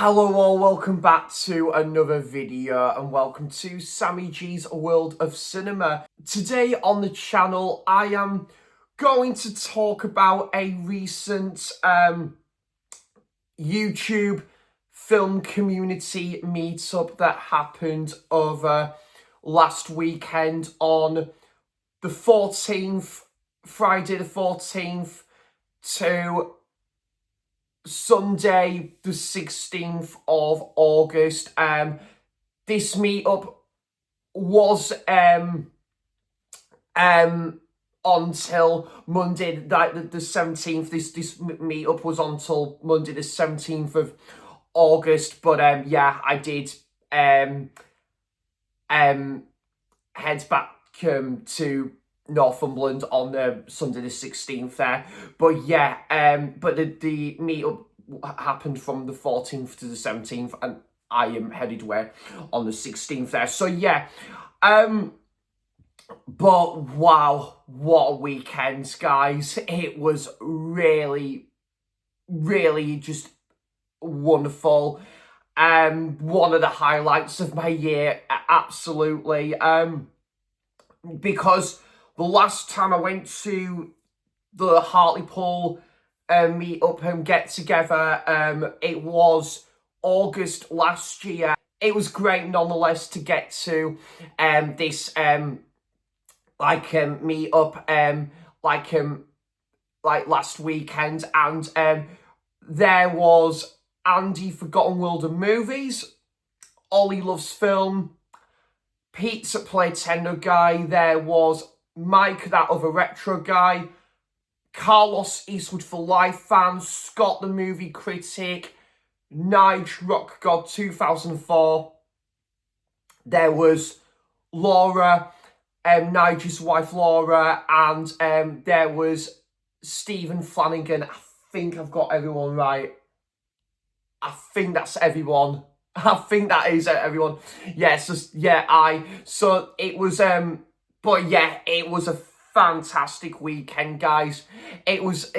Hello all, welcome back to another video and welcome to Sammy G's World of Cinema. Today on the channel I am going to talk about a recent YouTube film community meetup that happened over last weekend on the 14th, Friday the 14th to Sunday the 16th of August. This meetup was until Monday the 17th. This meetup was until Monday the 17th of August, but yeah, I did head back to Northumberland on Sunday the 16th there. But yeah, but the meetup happened from the 14th to the 17th, and I am headed where on the 16th there. So yeah, but wow, what a weekend, guys. It was really just wonderful. One of the highlights of my year, absolutely. Because the last time I went to the Hartlepool meet-up and get-together, it was August last year. It was great nonetheless to get to this meet-up like last weekend, and there was Andy Forgotten World of Movies, Ollie Loves Film, Pete's at Play Tender guy, there was Mike, that other retro guy, Carlos Eastwood for Life fan, Scott the movie critic, Nige Rock God 2004, there was Laura, Nige's wife Laura, and there was Stephen Flanagan. I think I've got everyone right. I think that's everyone. I think that is everyone. Yeah, so it was but yeah, it was a fantastic weekend, guys. It was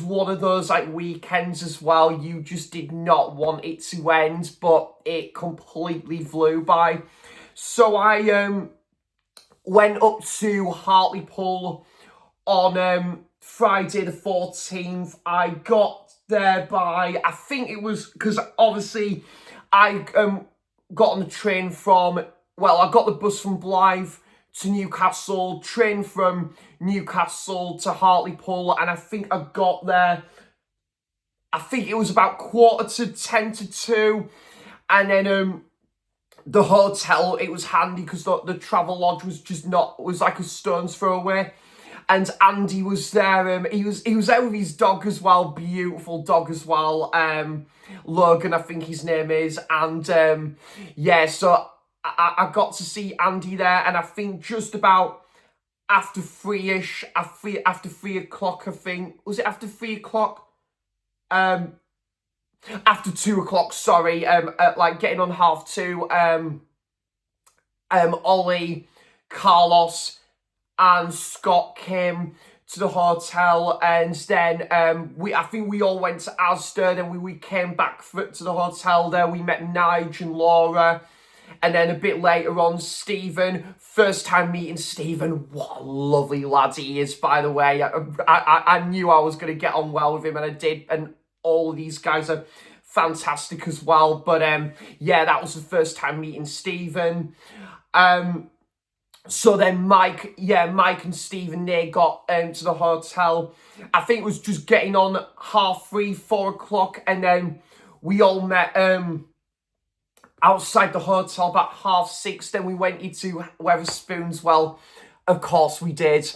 one of those like weekends as well, you just did not want it to end, but it completely flew by. So I went up to Hartlepool on Friday the 14th. I got there by, I think it was, because obviously I got on the train from, well, I got the bus from Blythe to Newcastle, train from Newcastle to Hartlepool, and I think I got there, I think it was about 1:45 to 2, and then the hotel, it was handy because the travel lodge was just not, was like a stone's throw away. And Andy was there. He was there with his dog as well, beautiful dog as well. Logan, I think his name is. And yeah, so I got to see Andy there, and I think just about after 3-ish, after 3 o'clock, I think, was it after 3 o'clock? After 2 o'clock, sorry, like getting on 2:30, Ollie, Carlos, and Scott came to the hotel, and then I think we all went to Asda, then we came back to the hotel there, we met Nige and Laura, and then a bit later on, Stephen, first time meeting Stephen. What a lovely lad he is, by the way. I knew I was going to get on well with him, and I did, and all of these guys are fantastic as well, but yeah, that was the first time meeting Stephen. So then Mike and Stephen, they got to the hotel. I think it was just getting on 3:30, 4 o'clock, and then we all met outside the hotel about 6:30. Then we went into Wetherspoons. Well, of course we did.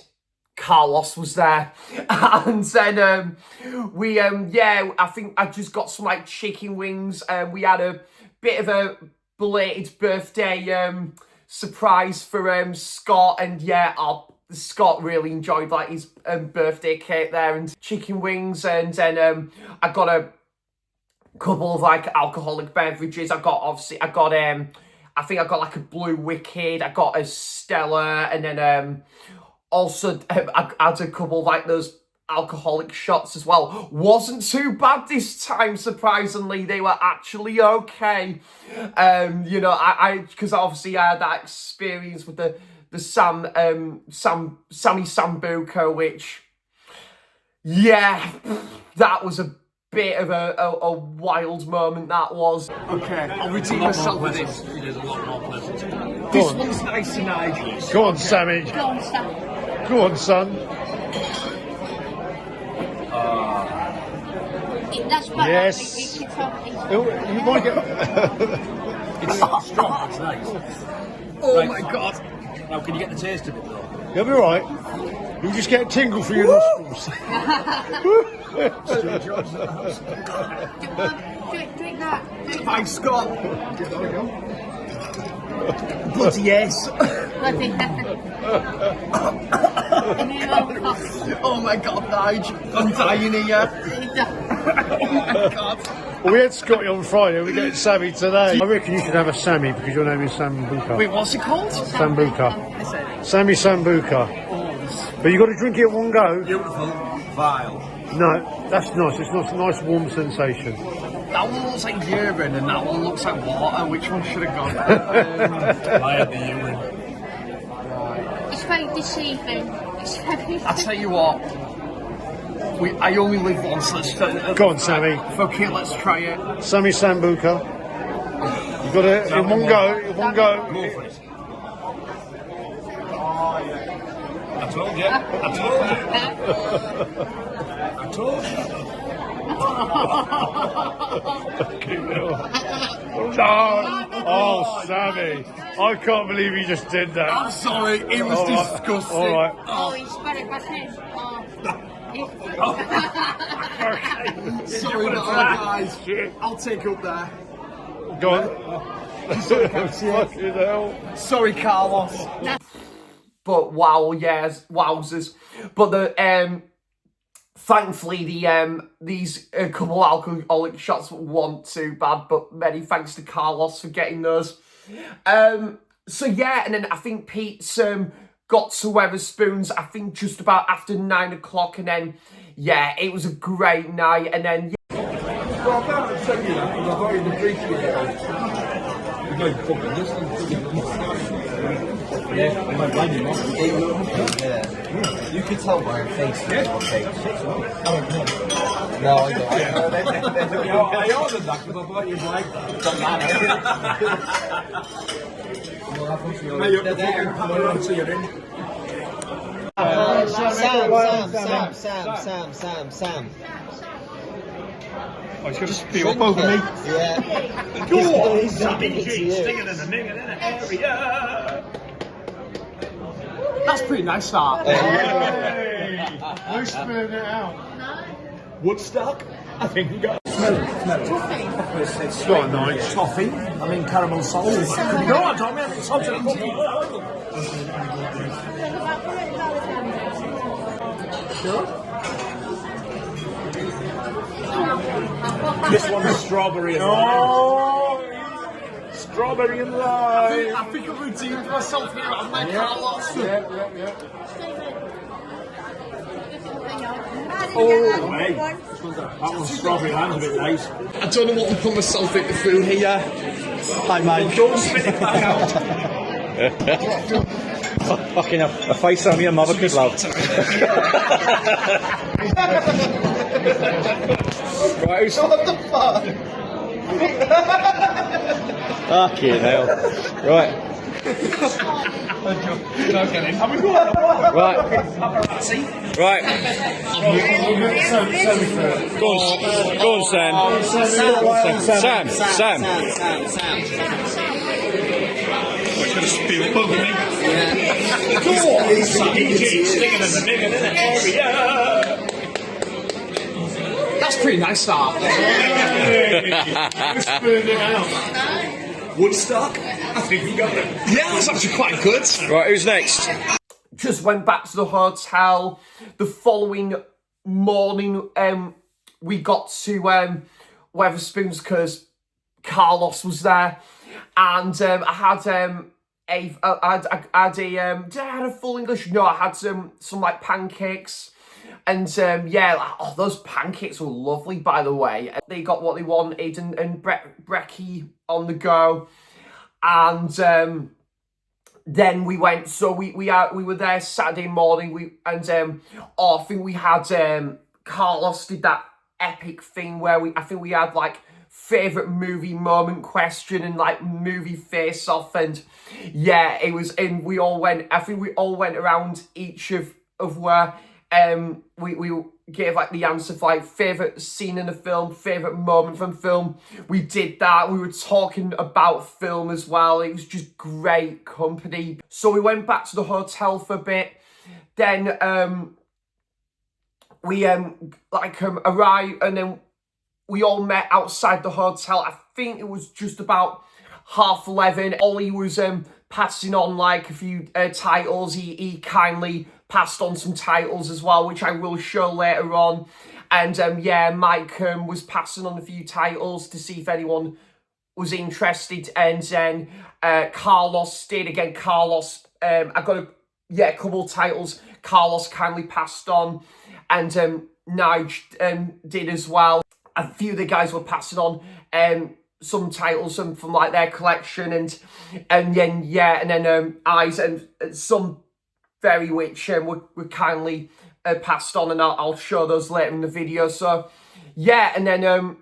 Carlos was there, and then yeah, I think I just got some like chicken wings. We had a bit of a belated birthday surprise for Scott, and yeah, Scott really enjoyed like his birthday cake there and chicken wings, and then I got a couple of like alcoholic beverages. I think I got like a Blue Wicked, I got a Stella, and then also I had a couple of like those alcoholic shots as well. Wasn't too bad this time, surprisingly. They were actually okay. You know, because obviously I had that experience with the Sammy Sambuca, which, yeah, that was a bit of a wild moment, that was. Okay, I'll redeem myself with this. It is a lot more pleasant. This one's nice and Nigel. Go on, Sammy. Go on, Sam. Go on, son. That's better. Yes. You might get... It's strong, it's nice. Oh Right. my God. Now, can you get the taste of it though? You'll be right. You just get a tingle for your nostrils. Drink that. Thanks, Scott. Bloody yes. Oh my God, Nigel. I'm dying here. Oh my God. Well, we had Scotty on Friday, we get Sammy today. I reckon you should have a Sammy because your name is Sambuca. Wait, what's it called? Sambuca. Sammy Sambuca. But you got to drink it at one go. Beautiful. Vile. No, that's nice. It's not a nice warm sensation. That one looks like urine and that one looks like water. Which one should have gone? I had the urine. It's very deceiving. It's very... I'll tell you what. I only live once. Let's Go on, Sammy. Fuck it, let's try it. Sammy Sambuca. You got it in one go. In one go. Go for it. I told you. I told you. I told you. No. Oh, Sammy. I can't believe you just did that. I'm sorry, it was disgusting. All right. Oh, he spat it back in. Sorry about that, guys. I'll take up there. Go on. Fucking hell. Sorry, Carlos. But wow, yes, wowzers. But the thankfully these couple alcoholic shots weren't too bad. But many thanks to Carlos for getting those. So yeah, and then I think Pete's got to Wetherspoons, I think just about after 9 o'clock, and then yeah, it was a great night, and then yeah. Well, I found it send you that because I thought you'd appreciate it. You know, fucking listen. Yeah, I might blame you, not. Yeah. You could tell by her face. Yeah. Okay. No, I don't. I ordered that because I thought you'd like that. Mate, you have to fucking put it on to your in. Sam. Oh, he's going to spew up over me. Yeah. Go on! He's Sammy doing it G, to you. stinging in the area. That's pretty nice, that. Hey! Who's spilling it out? Woodstock? I think we got It's got a nice. toffee. I mean caramel salt. No, I don't mean it's salt and cookie. This one's strawberry and lime. Strawberry and lime. I think I've redeemed myself here on my Carlos. Yeah. Oh, hey. That one's strawberry lime's a bit nice. I don't know what to put myself into through here. Hi, mate. Don't spit it back out. Fucking hell. A face on your mother could love. Right, who's... What the fuck? Fucking hell. Right. Right. Go on, Sam. Sam. It's going to spew up over me. Go on! Sammy G, stinging in the area. That's pretty nice, that. Who's spilling it out? Woodstock? I think we got it. Yeah, that's actually quite good. Right, who's next? Just went back to the hotel. The following morning, we got to Wetherspoons because Carlos was there, and I had did I have a full English? No, I had some like pancakes, yeah, like, oh, those pancakes were lovely, by the way. They got what they wanted, and brekkie on the go. And then we went, so we were there Saturday morning, I think we had, Carlos did that epic thing where I think we had like favourite movie moment question and like movie face off, and yeah, it was, and we all went around each of where we gave like the answer for like favourite scene in the film, favourite moment from film. We did that. We were talking about film as well. It was just great company. So we went back to the hotel for a bit. Then we arrived, and then we all met outside the hotel. I think it was just about 11:30. Ollie was passing on like a few titles. He kindly passed on some titles as well, which I will show later on. And yeah, Mike was passing on a few titles to see if anyone was interested. And then Carlos did. Again, Carlos, I got a couple of titles Carlos kindly passed on. And Nige did as well. A few of the guys were passing on some titles from like their collection, and then yeah, and then eyes and some very which were kindly passed on, and I'll show those later in the video. So yeah, and then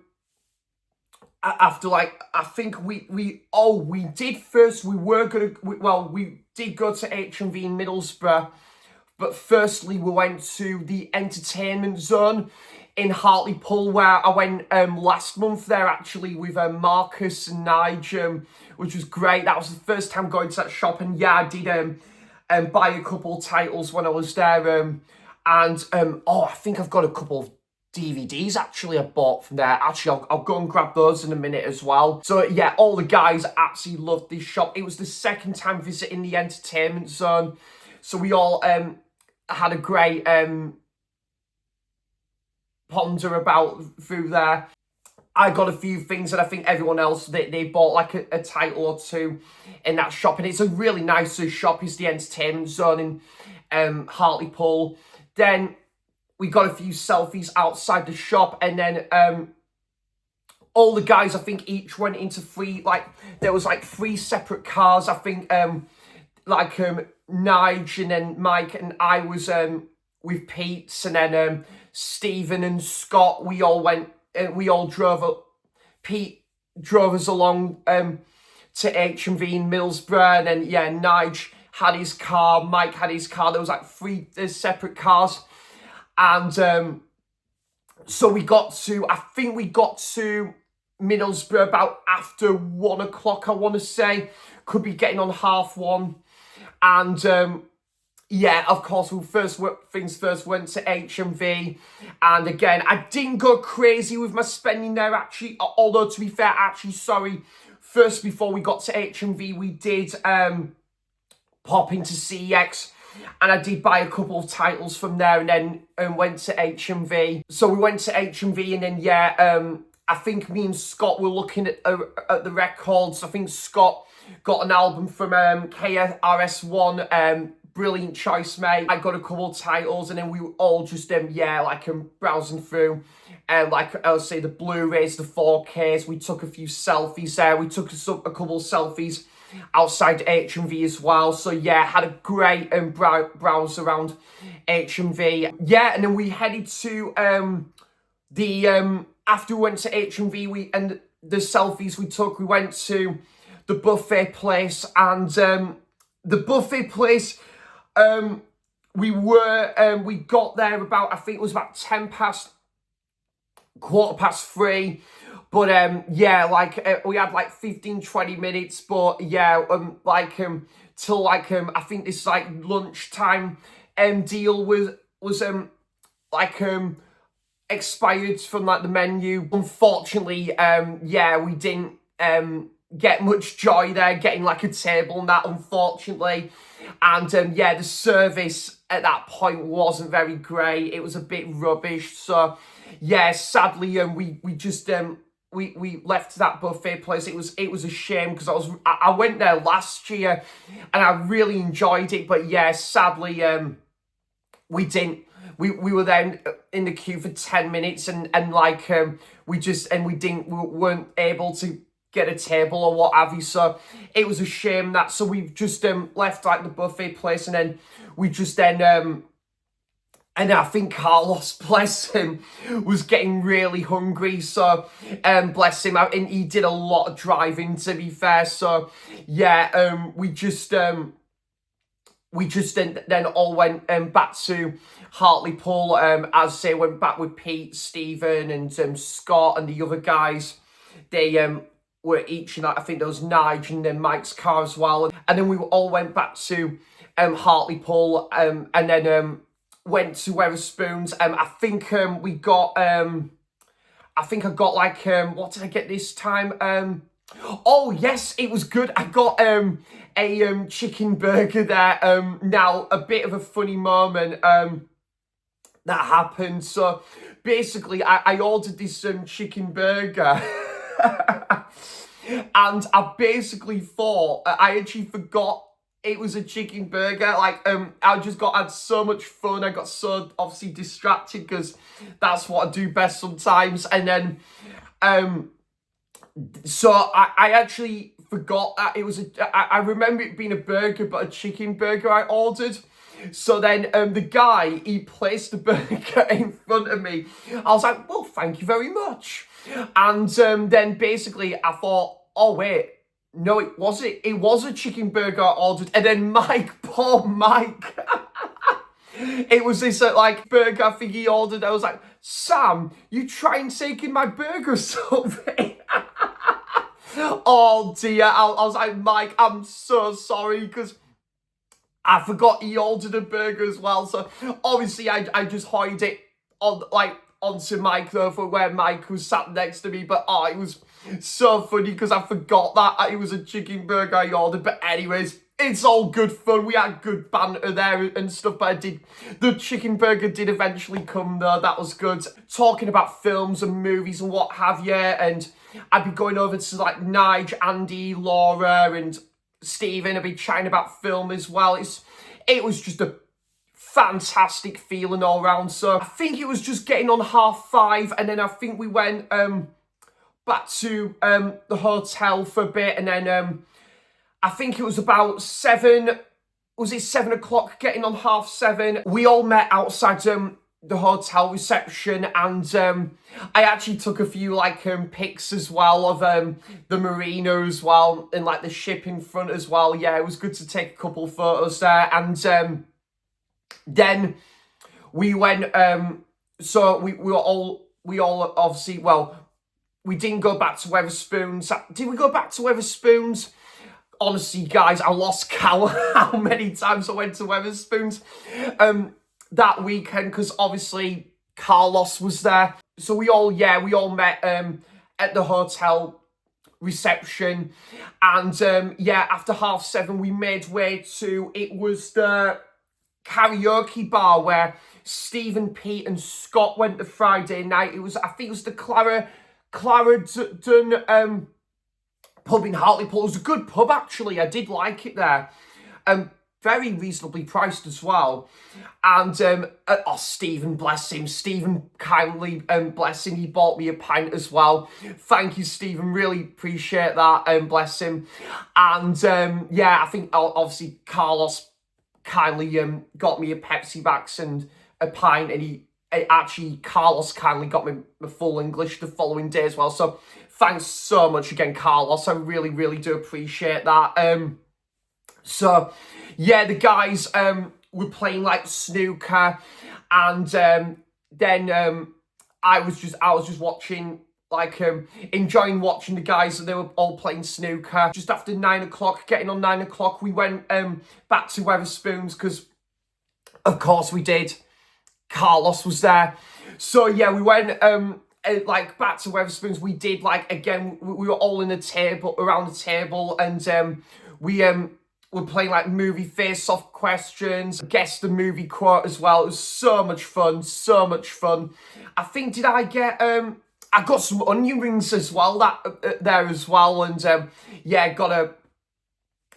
after like, I think we did first, we did go to HMV in Middlesbrough, but firstly we went to the entertainment zone in Hartlepool, where I went last month there actually with Marcus and Nige, which was great. That was the first time going to that shop, and yeah, I did buy a couple of titles when I was there, and I think I've got a couple of DVDs actually I bought from there. Actually, I'll go and grab those in a minute as well. So yeah, all the guys absolutely loved this shop. It was the second time visiting the entertainment zone, so we all had a great ponder about through there. I got a few things, and I think everyone else, they bought like a title or two in that shop, and it's a really nice shop. It's the entertainment zone in Hartlepool. Then we got a few selfies outside the shop, and then all the guys, I think, each went into there was like 3 separate cars. I think Nige, and then Mike, and I was with Pete, and then Stephen and Scott, we all drove up. Pete drove us along to HMV in Middlesbrough, and then yeah, Nige had his car, Mike had his car. There was like 3 separate cars, and so I think we got to Middlesbrough about after 1 o'clock, I want to say. Could be getting on 1:30, and yeah, of course, things first went to HMV, and again, I didn't go crazy with my spending there, actually, although, to be fair, actually, sorry, first, before we got to HMV, we did pop into CEX, and I did buy a couple of titles from there, and then went to HMV. So we went to HMV, and then, yeah, I think me and Scott were looking at the records. I think Scott got an album from KRS-One, brilliant choice, mate. I got a couple of titles, and then we were all just browsing through, like I'll say, the Blu-rays, the 4Ks. We took a few selfies there. We took a couple of selfies outside HMV as well. So yeah, had a great browse around HMV. Yeah, and then we headed to after we went to HMV, and the selfies we took, we went to the buffet place, and the buffet place, we got there about, I think it was about 3:15, but yeah, we had like 15-20 minutes, but yeah, till I think this like lunchtime deal was expired from like the menu. Unfortunately, yeah, we didn't get much joy there getting like a table and that, unfortunately. And yeah, the service at that point wasn't very great. It was a bit rubbish. So yeah, sadly, we just we left that buffet place. It was a shame, because I went there last year and I really enjoyed it. But yeah, sadly, we didn't we were then in the queue for 10 minutes and like we weren't able to get a table or what have you, so it was a shame that, so we've just left like the buffet place, and then we just then and I think Carlos, bless him, was getting really hungry. So, bless him. And he did a lot of driving, to be fair. So, yeah, we just then all went back to Hartlepool. As I say, went back with Pete, Stephen, and Scott, and the other guys. They were each in, I think there was Nige and then Mike's car as well. And then we all went back to Hartlepool, and then went to Wetherspoons. I think we got I think I got like what did I get this time? Oh yes, it was good. I got a chicken burger there. Now a bit of a funny moment that happened. So basically I ordered this chicken burger and I basically thought, I actually forgot it was a chicken burger. Like, I just had so much fun. I got so obviously distracted because that's what I do best sometimes. And then, so I actually forgot that it was I remember it being a burger, but a chicken burger I ordered. So then the guy, he placed the burger in front of me. I was like, well, thank you very much. And then basically I thought, oh, wait. No, it wasn't. It was a chicken burger I ordered. And then Mike, poor Mike. It was this like burger I think he ordered. I was like, Sam, you try and take in my burger or something. Oh dear. I was like, Mike, I'm so sorry because I forgot he ordered a burger as well. So obviously I just hoid it on onto Mike though, for where Mike was sat next to me. But it was so funny because I forgot that it was a chicken burger I ordered. But anyways, it's all good fun. We had good banter there and stuff. But the chicken burger did eventually come though. That was good. Talking about films and movies and what have you. And I'd be going over to like Nige, Andy, Laura and Stephen. I'd be chatting about film as well. It was just a fantastic feeling all around. So I think it was just getting on 5:30, and then I think we went back to the hotel for a bit, and then I think it was about 7. Was it 7 o'clock? Getting on 7:30. We all met outside the hotel reception, and I actually took a few like pics as well of the marina as well, and like the ship in front as well. Yeah, it was good to take a couple photos there, and then we went, so we all obviously, well, we didn't go back to Wetherspoons. Did we go back to Wetherspoons? Honestly, guys, I lost count how many times I went to Wetherspoons that weekend, because obviously Carlos was there. So we all met at the hotel reception, and after 7:30 we made way to, it was the karaoke bar where Stephen, Pete and Scott went the Friday night. I think it was the Clara Dun pub in Hartlepool. It was a good pub actually. I did like it there. Very reasonably priced as well. And Stephen, bless him. Stephen kindly, bless him, he bought me a pint as well. Thank you, Stephen. Really appreciate that. Bless him. And I think obviously Carlos kindly got me a Pepsi Max and a pint, and Carlos kindly got me my full English the following day as well. So thanks so much again, Carlos. I really, really do appreciate that. So yeah, the guys were playing like snooker, and then I was just watching, like enjoying watching the guys. They were all playing snooker. Just after 9 o'clock, getting on 9 o'clock, we went back to Wetherspoons because of course we did. Carlos was there. So yeah, we went like back to Wetherspoons. We did like, again, we were all around the table, and we were playing like movie face-off questions, guess the movie quote as well. It was so much fun, so much fun. I think, did I get I got some onion rings as well there as well, and got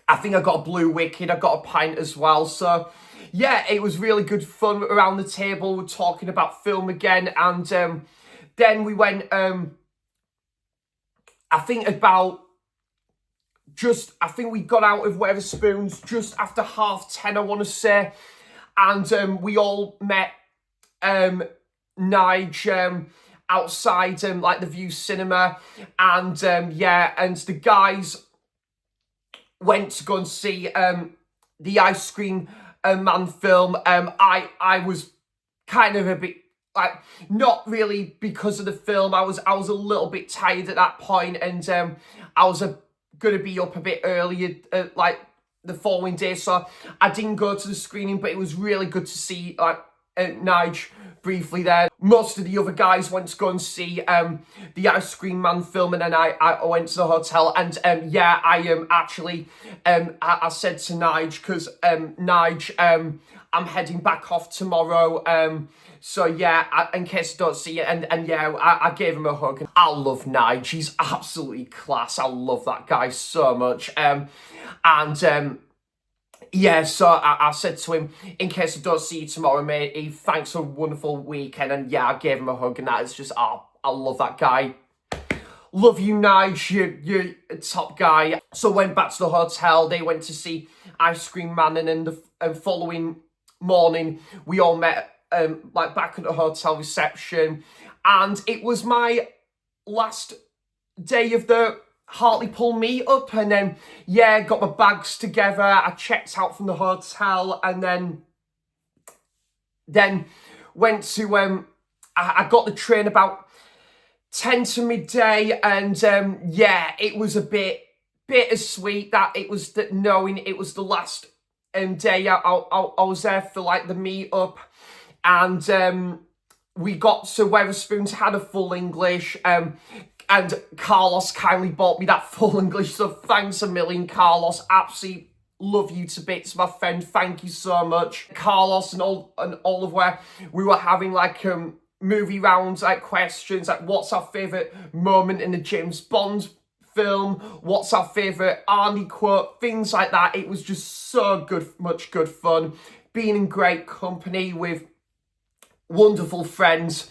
I think I got a Blue Wicked, I got a pint as well. So yeah, it was really good fun around the table. We're talking about film again, and then we went, I think we got out of Wetherspoons just after 10:30, I want to say. And we all met Nige outside like the View Cinema. And yeah, and the guys went to go and see the Ice Cream Man film. I was kind of a bit, like, not really because of the film. I was a little bit tired at that point, and I was going to be up a bit earlier, like the following day, so I didn't go to the screening. But it was really good to see like Nige briefly there. Most of the other guys went to go and see the Ice Cream Man film, and then I went to the hotel. And yeah, I actually I said to Nige, because Nige, I'm heading back off tomorrow, so yeah, in case I don't see it, and yeah, I gave him a hug. I love Nige, he's absolutely class. I love that guy so much. Yeah, so I said to him, in case I don't see you tomorrow, mate, thanks for a wonderful weekend. And yeah, I gave him a hug, and that is just, I love that guy. Love you, Nige, you're a top guy. So went back to the hotel, they went to see Ice Cream Man, and then the following morning, we all met like back at the hotel reception. And it was my last day of the Hartlepool meetup, and then yeah, got my bags together, I checked out from the hotel, and then went to I got the train about 10 to midday, and yeah, it was a bit bittersweet that it was that knowing it was the last day I was there for like the meetup. And we got to Wetherspoons, had a full English, and Carlos kindly bought me that full English, so thanks a million, Carlos. Absolutely love you to bits, my friend. Thank you so much. Carlos and Oliver, we were having like movie rounds, like questions, like what's our favourite moment in the James Bond film, what's our favourite Arnie quote, things like that. It was just so good, much good fun. Being in great company with wonderful friends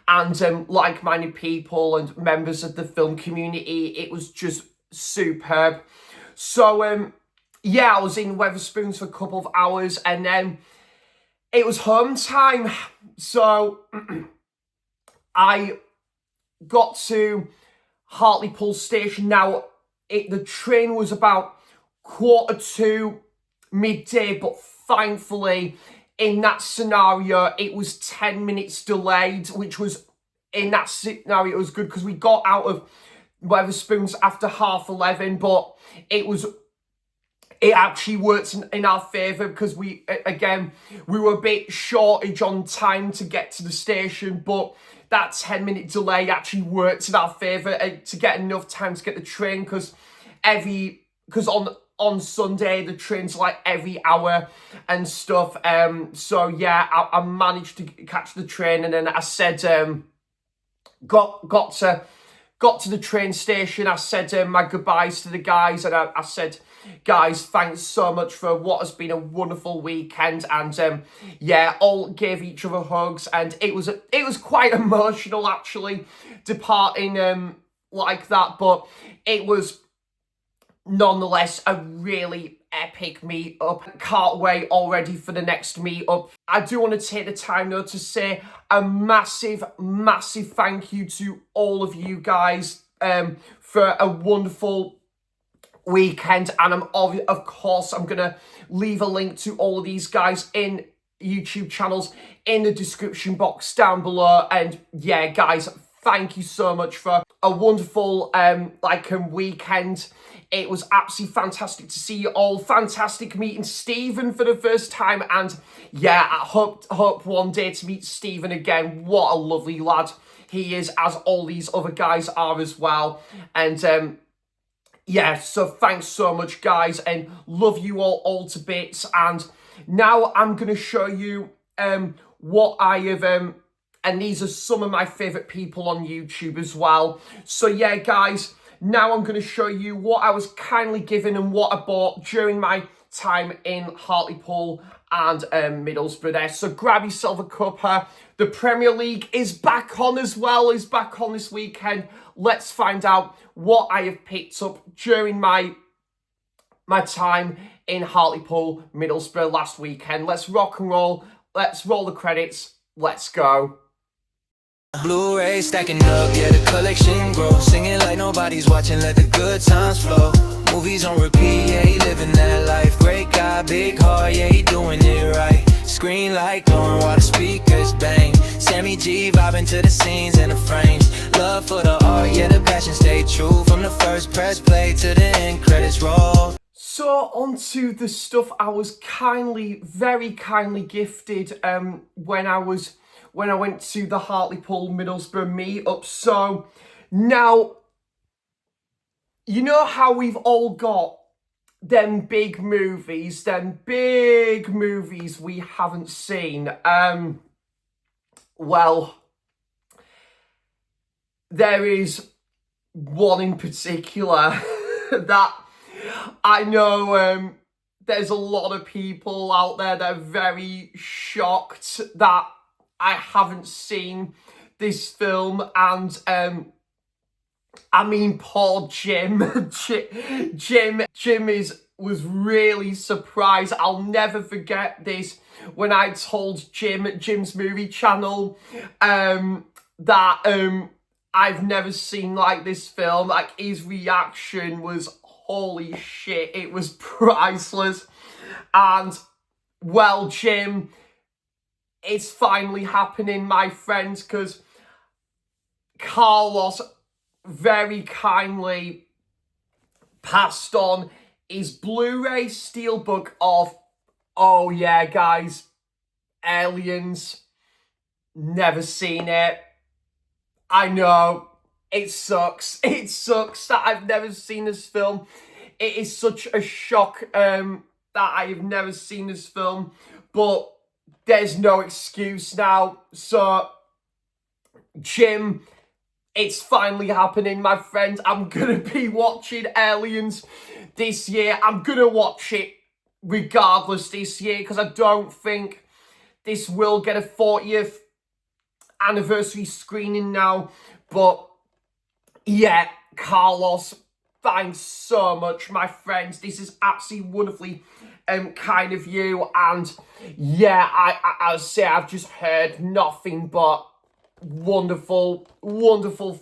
and like-minded people and members of the film community. It was just superb. So yeah, I was in Wetherspoons for a couple of hours, and then it was home time. So I got to Hartlepool station. Now the train was about 1:45 midday, but thankfully in that scenario, it was 10 minutes delayed, which was, in that scenario, it was good because we got out of Wetherspoons after 11:30, but it actually worked in our favour, because we were a bit shortage on time to get to the station, but that 10-minute delay actually worked in our favour to get enough time to get the train, because on Sunday, the train's like every hour and stuff. So yeah, I managed to catch the train, and then I said, got to the train station. I said my goodbyes to the guys, and I said, guys, thanks so much for what has been a wonderful weekend. And yeah, all gave each other hugs, and it was quite emotional actually departing like that, but it was nonetheless a really epic meetup. Can't wait already for the next meetup. I do want to take the time though to say a massive thank you to all of you guys for a wonderful weekend. And of course I'm gonna leave a link to all of these guys in YouTube channels in the description box down below. And yeah, guys, thank you so much for a wonderful weekend. It was absolutely fantastic to see you all. Fantastic meeting Stephen for the first time. And yeah, I hope one day to meet Stephen again. What a lovely lad he is, as all these other guys are as well. And yeah, so thanks so much, guys, and love you all to bits. And now I'm going to show you what I have... and these are some of my favourite people on YouTube as well. So yeah, guys, now I'm going to show you what I was kindly given and what I bought during my time in Hartlepool and Middlesbrough there. So grab yourself a cuppa. The Premier League is back on as well, is back on this weekend. Let's find out what I have picked up during my time in Hartlepool, Middlesbrough last weekend. Let's rock and roll. Let's roll the credits. Let's go. Blu-ray stacking up, yeah, the collection grows. Singing like nobody's watching, let the good times flow. Movies on repeat, yeah, he living that life. Great guy, big heart, yeah, he doing it right. Screen light glowing while the speakers bang. Sammy G vibing to the scenes and the frames. Love for the art, yeah, the passion stayed true. From the first press play to the end credits roll. So onto the stuff I was very kindly gifted when I went to the Hartlepool Middlesbrough meetup. So now, you know how we've all got them big movies we haven't seen. Well, there is one in particular that I know there's a lot of people out there that are very shocked that I haven't seen this film, and I mean, poor Jim. Jim was really surprised. I'll never forget this when I told Jim's movie channel, that I've never seen like this film. Like, his reaction was, holy shit, it was priceless. And, well, Jim, it's finally happening, my friends, because Carlos very kindly passed on his Blu-ray steelbook of, oh yeah, guys, Aliens. Never seen it. I know, it sucks. It sucks that I've never seen this film. It is such a shock that I have never seen this film, but there's no excuse now. So, Jim, it's finally happening, my friends. I'm going to be watching Aliens this year. I'm going to watch it regardless this year, because I don't think this will get a 40th anniversary screening now. But, yeah, Carlos, thanks so much, my friends. This is absolutely wonderfully kind of you. And, yeah, I'll say I've just heard nothing but wonderful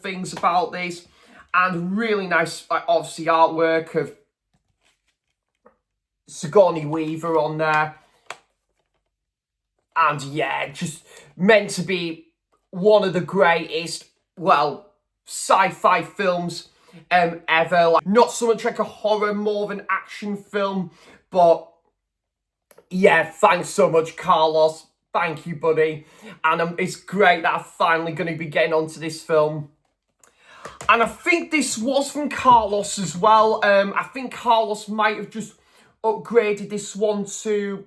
things about this, and really nice, obviously, artwork of Sigourney Weaver on there, and yeah, just meant to be one of the greatest, well, sci-fi films ever. Like, not so much like a horror, more of an action film, but yeah, thanks so much, Carlos. Thank you, buddy. And it's great that I'm finally going to be getting onto this film. And I think this was from Carlos as well. I think Carlos might have just upgraded this one to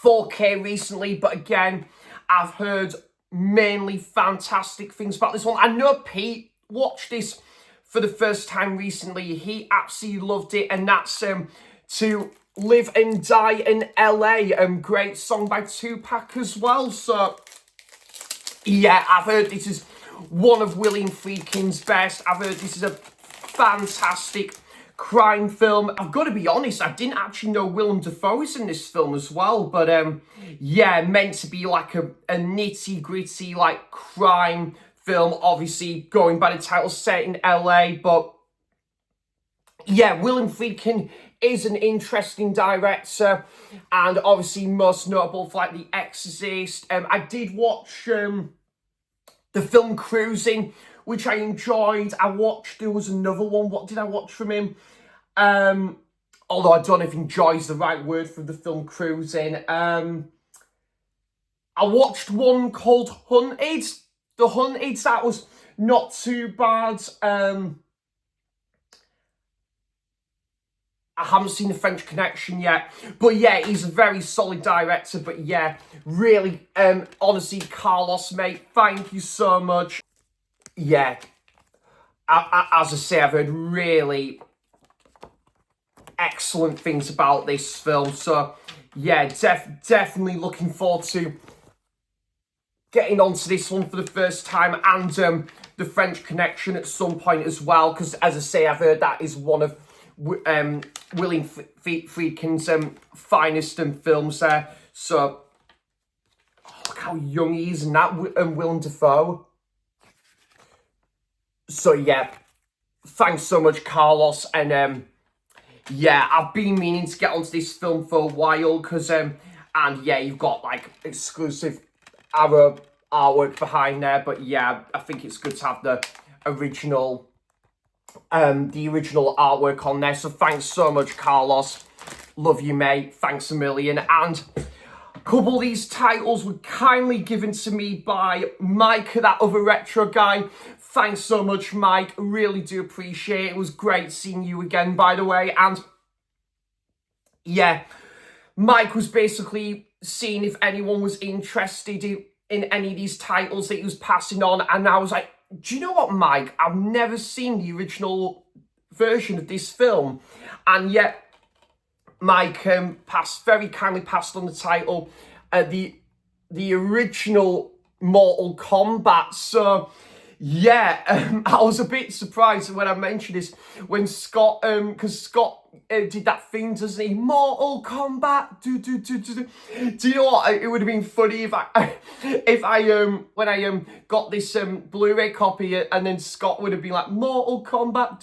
4K recently. But again, I've heard mainly fantastic things about this one. I know Pete watched this for the first time recently. He absolutely loved it. And that's To Live and Die in LA. Great song by Tupac as well. So, yeah, I've heard this is one of William Friedkin's best. I've heard this is a fantastic crime film. I've got to be honest, I didn't actually know Willem Dafoe is in this film as well. But, yeah, meant to be like a nitty-gritty, like, crime film. Obviously, going by the title, set in LA. But, yeah, William Friedkin is an interesting director, and obviously most notable for like The Exorcist. I did watch the film Cruising, which I enjoyed. There was another one. What did I watch from him? Although I don't know if enjoy is the right word for the film Cruising. I watched one called Hunted. The Hunted, that was not too bad. I haven't seen The French Connection yet. But yeah, he's a very solid director. But yeah, really, honestly, Carlos, mate, thank you so much. Yeah, as I say, I've heard really excellent things about this film. So, yeah, definitely looking forward to getting onto this one for the first time, and the French Connection at some point as well, because as I say, I've heard that is one of William Friedkin's finest films there. So, look how young he is, and that Willem Dafoe. So yeah, thanks so much, Carlos, and yeah, I've been meaning to get onto this film for a while, because and yeah, you've got like exclusive Arab artwork behind there, but yeah, I think it's good to have the original artwork on there. So thanks so much, Carlos. Love you, mate. Thanks a million. And a couple of these titles were kindly given to me by Mike, that other retro guy. Thanks so much, Mike. Really do appreciate it. It was great seeing you again, by the way. And yeah, Mike was basically seeing if anyone was interested in any of these titles that he was passing on. And I was like, do you know what, Mike? I've never seen the original version of this film. And yet, Mike very kindly passed on the title, the original Mortal Kombat. So, yeah, I was a bit surprised when I mentioned this, when Scott, because Scott did that thing, doesn't he? Mortal Kombat. Do you know what? It would have been funny if when I got this Blu-ray copy, and then Scott would have been like Mortal Kombat.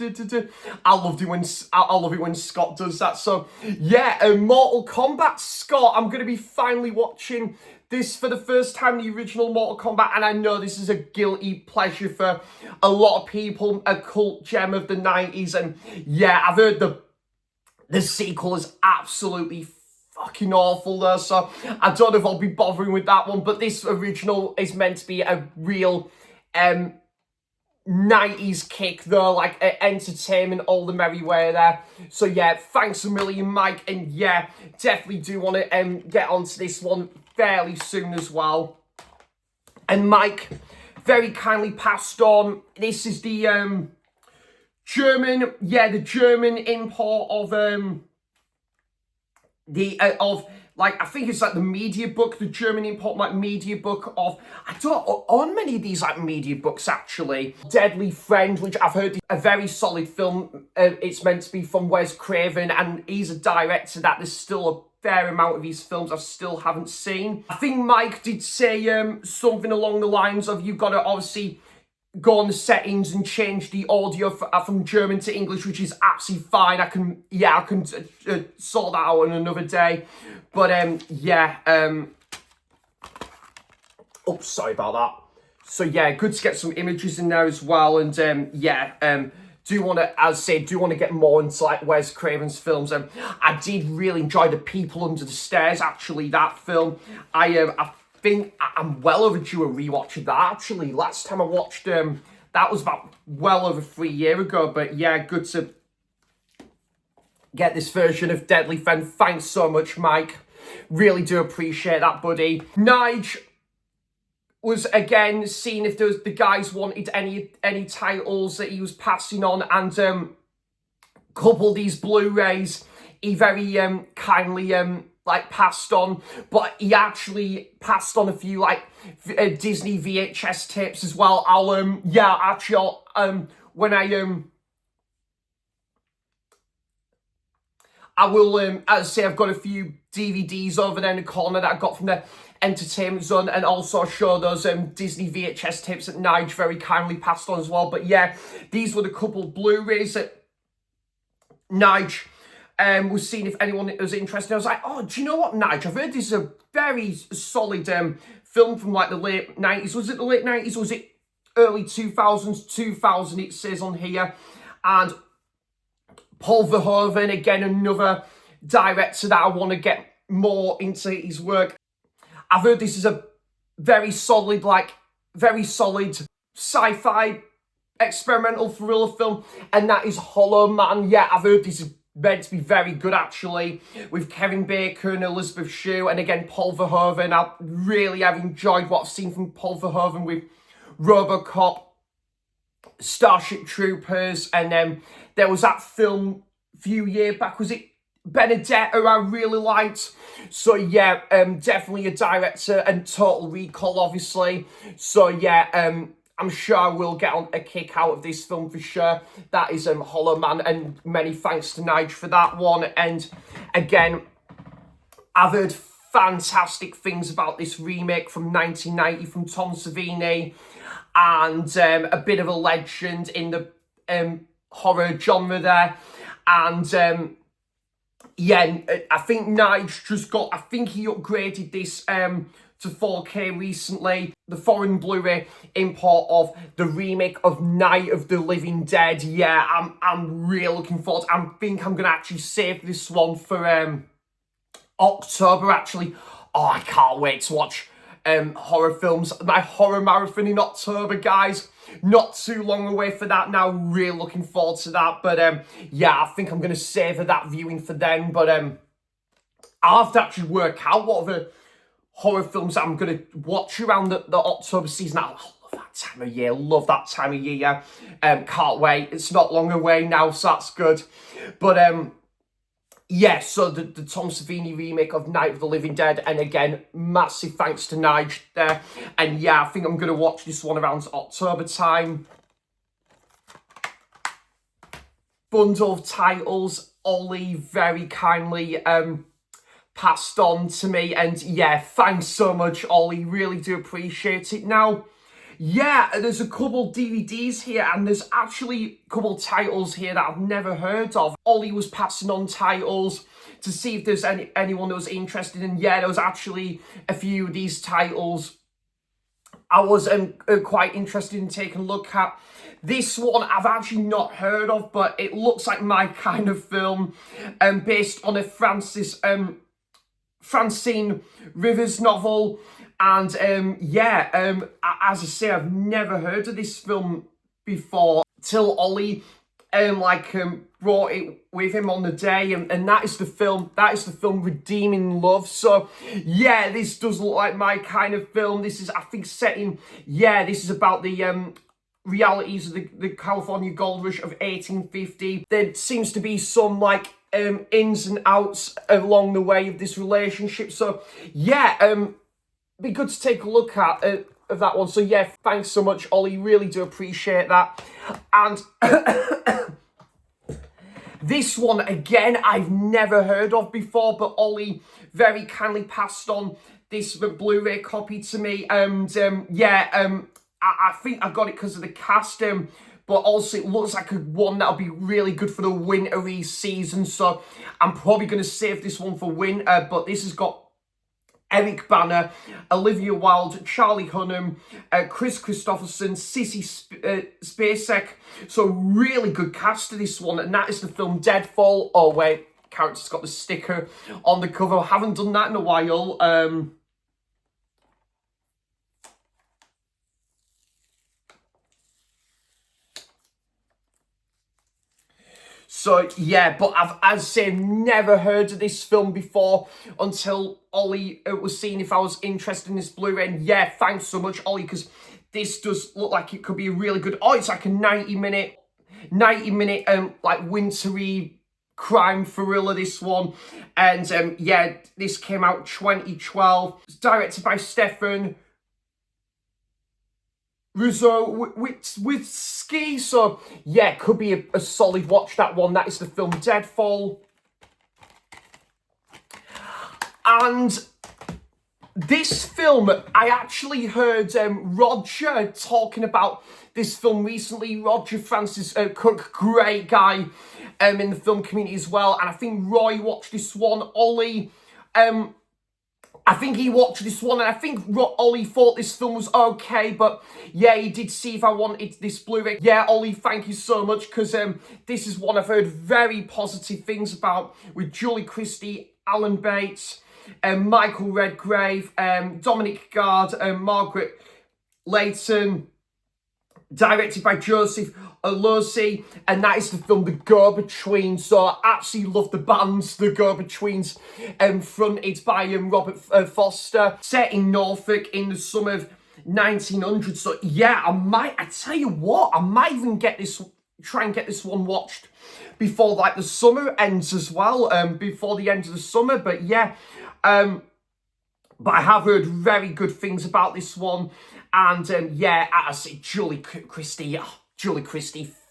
I love it when Scott does that. So yeah, Mortal Kombat, Scott. I'm gonna be finally watching this for the first time, the original Mortal Kombat, and I know this is a guilty pleasure for a lot of people, a cult gem of the 90s, and yeah, I've heard the sequel is absolutely fucking awful though, so I don't know if I'll be bothering with that one, but this original is meant to be a real 90s kick though, like entertainment all the merry way there. So yeah, thanks a million, Mike, and yeah, definitely do want to get onto this one fairly soon as well. And Mike very kindly passed on, this is the German import of I think it's like the media book, the German import, like media book of, I don't own many of these like media books actually. Deadly Friend, which I've heard is a very solid film. It's meant to be from Wes Craven, and he's a director that there's still a fair amount of his films I still haven't seen. I think Mike did say something along the lines of, you've got to obviously go on the settings and change the audio from German to English, which is absolutely fine. I can sort that out on another day. But oops, sorry about that. So yeah, good to get some images in there as well. And do want to get more into like Wes Craven's films. I did really enjoy The People Under the Stairs, actually, that film. I think I'm well overdue a rewatch of that, actually. Last time I watched that was about well over 3 years ago, but yeah, good to get this version of Deadly Friend. Thanks so much, Mike. Really do appreciate that, buddy. Nige was again seeing if the guys wanted any titles that he was passing on, and couple of these Blu-rays he very kindly passed on, but he actually passed on a few like Disney VHS tapes as well. I will, as I say, I've got a few DVDs over there in the corner that I got from the Entertainment Zone, and also show those Disney VHS tapes that Nige very kindly passed on as well. But yeah, these were the couple Blu-rays that Nige was seeing if anyone was interested. I was like, oh, do you know what, Nige? I've heard this is a very solid film from like the late 90s. Was it the late 90s or was it early 2000s? 2000 it says on here. And Paul Verhoeven, again, another director that I want to get more into his work. I've heard this is a very solid sci-fi experimental thriller film, and that is Hollow Man. Yeah, I've heard this is meant to be very good, actually, with Kevin Bacon, Elizabeth Shue, and again, Paul Verhoeven. I really have enjoyed what I've seen from Paul Verhoeven with RoboCop Starship Troopers, and there was that film a few years back, was it Benedetta, I really liked. So yeah, definitely a director, and Total Recall obviously. So yeah, I'm sure I will get a kick out of this film for sure. That is Hollow Man, and many thanks to Nige for that one. And again, I've heard fantastic things about this remake from 1990 from Tom Savini, and a bit of a legend in the horror genre there. And yeah, I think Nige just got, I think he upgraded this to 4K recently. The foreign Blu-ray import of the remake of Night of the Living Dead. Yeah, I'm really looking forward. I think I'm going to actually save this one for October, actually. Oh, I can't wait to watch horror films. My horror marathon in October, guys. Not too long away for that now. Really looking forward to that. But yeah, I think I'm going to savour that viewing for then. But I'll have to actually work out what other horror films I'm going to watch around the October season. I love that time of year. Love that time of year. Can't wait. It's not long away now, so that's good. But yeah, so the Tom Savini remake of Night of the Living Dead, and again, massive thanks to Nige there. And yeah, I think I'm going to watch this one around October time. Bundle of titles, Ollie very kindly passed on to me, and yeah, thanks so much, Ollie, really do appreciate it. Now, yeah, there's a couple DVDs here, and there's actually a couple titles here that I've never heard of. Ollie was passing on titles to see if there's anyone that was interested, and yeah, there was actually a few of these titles I was quite interested in taking a look at. This one I've actually not heard of, but it looks like my kind of film, based on a Francine Rivers novel. And yeah, as I say, I've never heard of this film before till Ollie brought it with him on the day, and that is the film Redeeming Love. So yeah, this does look like my kind of film. This is, I think, this is about the realities of the California gold rush of 1850. There seems to be some ins and outs along the way of this relationship. So yeah, be good to take a look at of that one. So yeah, thanks so much, Ollie. Really do appreciate that. And this one, again, I've never heard of before, but Ollie very kindly passed on this Blu-ray copy to me. And I think I got it because of the cast, but also it looks like one that'll be really good for the wintry season. So I'm probably going to save this one for winter, but this has got Eric Banner, Olivia Wilde, Charlie Hunnam, Chris Christopherson, Sissy Spacek. So really good cast to this one, and that is the film Deadfall. Oh wait, character's got the sticker on the cover. I haven't done that in a while. So yeah, but I've, as I say, never heard of this film before until Ollie was seeing if I was interested in this Blu-ray. And yeah, thanks so much, Ollie, because this does look like it could be a really good. Oh, it's like a 90-minute wintry crime thriller, this one. And yeah, this came out 2012. It's directed by Stefan Russo with Ski. So yeah, could be a solid watch, that one. That is the film Deadfall. And this film, I actually heard Roger talking about this film recently. Roger Francis Cook, great guy in the film community as well. And I think Roy watched this one. Ollie, I think he watched this one, and I think Ollie thought this film was okay, but yeah, he did see if I wanted this Blu-ray. Yeah, Ollie, thank you so much, because this is one I've heard very positive things about, with Julie Christie, Alan Bates, Michael Redgrave, Dominic Gard, Margaret Leighton, directed by Joseph Olosi, and that is the film The Go-Between. So I absolutely love the bands, The Go-Betweens, fronted by Robert Foster, set in Norfolk in the summer of 1900. So yeah, I tell you what, I might even try and get this one watched before like the summer ends as well, before the end of the summer. But yeah, but I have heard very good things about this one. And yeah, I say Julie Christie,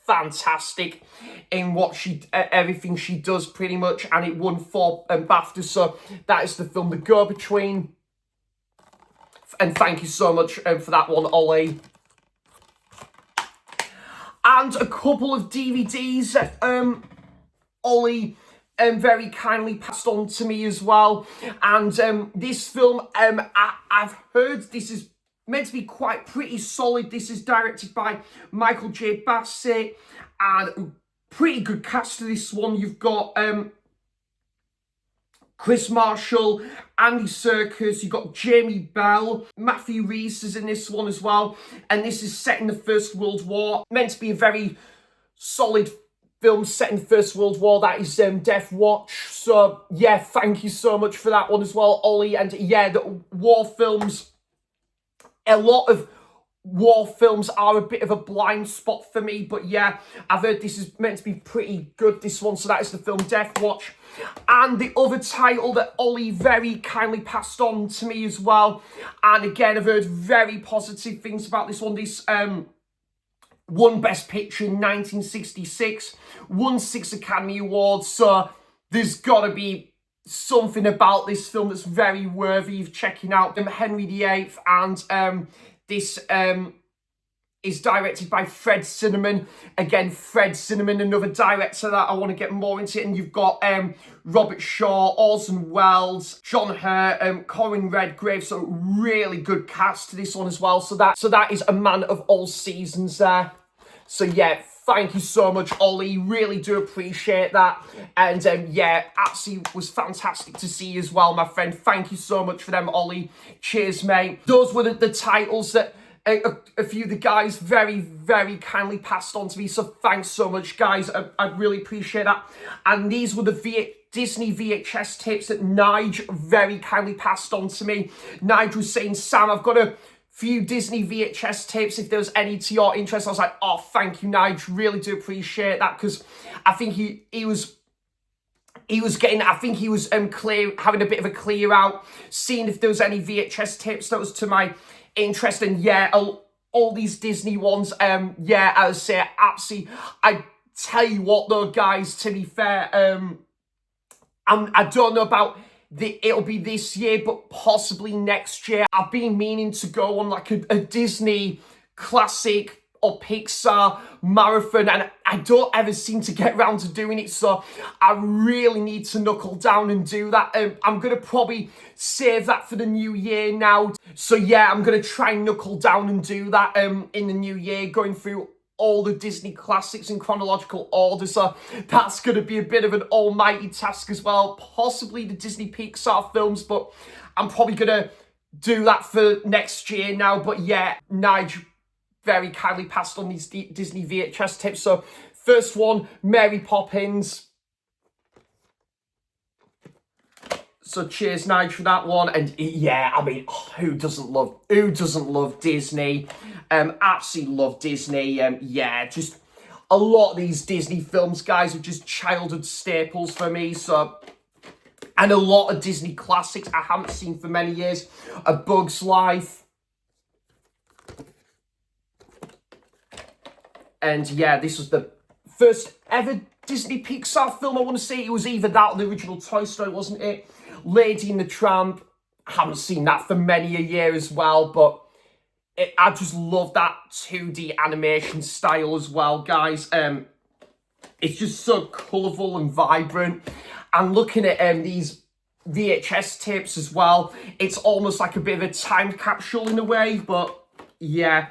fantastic in what everything she does pretty much. And it won 4 BAFTAs. So that is the film The Go-Between. And thank you so much for that one, Ollie. And a couple of DVDs Ollie very kindly passed on to me as well. And this film, I've heard this is meant to be pretty solid. This is directed by Michael J. Bassett, and pretty good cast to this one. You've got Chris Marshall, Andy Serkis, you've got Jamie Bell, Matthew Rhys is in this one as well. And this is set in the First World War. Meant to be a very solid film set in the First World War. That is Death Watch. So yeah, thank you so much for that one as well, Ollie. And yeah, the war films, a lot of war films are a bit of a blind spot for me, but yeah, I've heard this is meant to be pretty good, this one. So that is the film Death Watch. And the other title that Ollie very kindly passed on to me as well, and again, I've heard very positive things about this one. This won Best Picture in 1966, won 6 Academy Awards, so there's got to be something about this film that's very worthy of checking out. Henry VIII, and this is directed by Fred Zinnemann. Again, Fred Zinnemann, another director that I want to get more into. And you've got Robert Shaw, Orson Welles, John Hurt, Corin Redgrave. So really good cast to this one as well. So that is a man of all seasons there. So yeah, thank you so much, Ollie. Really do appreciate that. And yeah, absolutely was fantastic to see you as well, my friend. Thank you so much for them, Ollie. Cheers, mate. Those were the titles that a few of the guys very, very kindly passed on to me. So thanks so much, guys. I really appreciate that. And these were the Disney VHS tapes that Nige very kindly passed on to me. Nige was saying, Sam, I've got a few Disney VHS tapes if there's any to your interest. I was like, oh, thank you, Nige. Really do appreciate that, because I think he was getting, I think he was having a bit of a clear out, seeing if there was any VHS tapes that was to my interest. And yeah, all these Disney ones, yeah, I would say absolutely. I tell you what though, guys, to be fair, I don't know about it'll be this year, but possibly next year. I've been meaning to go on like a Disney classic or Pixar marathon, and I don't ever seem to get around to doing it, so I really need to knuckle down and do that. I'm going to probably save that for the new year now. So yeah, I'm going to try and knuckle down and do that in the new year, going through all the Disney classics in chronological order. So that's going to be a bit of an almighty task as well. Possibly the Disney Pixar films, but I'm probably going to do that for next year now. But yeah, Nige very kindly passed on these Disney VHS tapes. So first one, Mary Poppins. So cheers, Nige, for that one. And yeah, I mean, who doesn't love Disney? Absolutely love Disney. Yeah, just a lot of these Disney films, guys, are just childhood staples for me. So, and a lot of Disney classics I haven't seen for many years. A Bug's Life. And yeah, this was the first ever Disney Pixar film, I want to say. It was either that or the original Toy Story, wasn't it? Lady and the Tramp. I haven't seen that for many a year as well, but I just love that 2D animation style as well, guys. It's just so colourful and vibrant. And looking at these VHS tapes as well, it's almost like a bit of a time capsule in a way, but yeah,